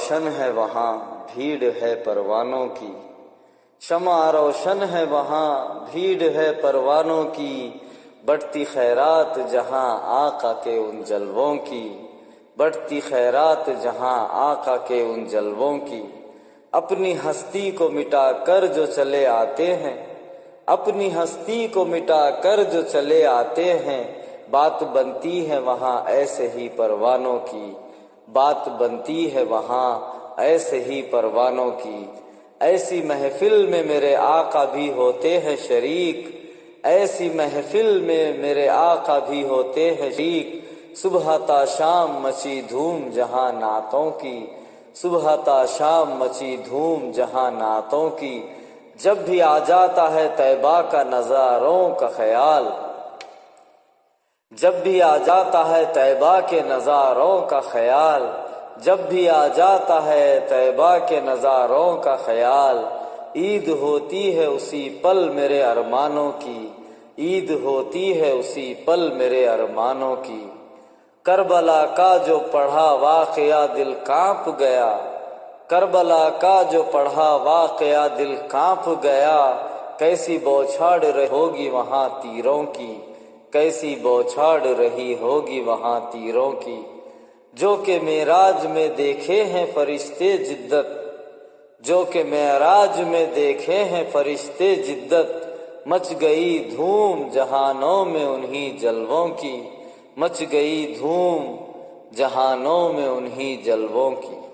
روشن ہے وہاں بھیڑ ہے پروانوں کی، شمع روشن ہے وہاں بھیڑ ہے پروانوں کی، بڑھتی خیرات جہاں آقا کے ان جلووں کی، بڑھتی خیرات جہاں آقا کے ان جلووں کی۔ اپنی ہستی کو مٹا کر جو چلے آتے ہیں، اپنی ہستی کو مٹا کر جو چلے آتے ہیں، بات بنتی ہے وہاں ایسے ہی پروانوں کی، بات بنتی ہے وہاں ایسے ہی پروانوں کی۔ ایسی محفل میں میرے آقا بھی ہوتے ہیں شریک، ایسی محفل میں میرے آقا بھی ہوتے ہیں شریک، صبح تا شام مچی دھوم جہاں نعتوں کی، صبح تا شام مچی دھوم جہاں نعتوں کی۔ جب بھی آ جاتا ہے طیبہ کا نظاروں کا خیال، جب بھی آ جاتا ہے طیبہ کے نظاروں کا خیال، جب بھی آ جاتا ہے طیبہ کے نظاروں کا خیال، عید ہوتی ہے اسی پل میرے ارمانوں کی، عید ہوتی ہے اسی پل میرے ارمانوں کی۔ کربلا کا جو پڑھا واقعہ دل کانپ گیا، کربلا کا جو پڑھا واقعہ دل کانپ گیا، کیسی بوچھاڑ رہی ہوگی وہاں تیروں کی، کیسی بوچھاڑ رہی ہوگی وہاں تیروں کی۔ جو کہ معراج میں دیکھے ہیں فرشتے جدت، جو کہ معراج میں دیکھے ہیں فرشتے جدت، مچ گئی دھوم جہانوں میں انہی جلووں کی، مچ گئی دھوم جہانوں میں انہی جلووں کی۔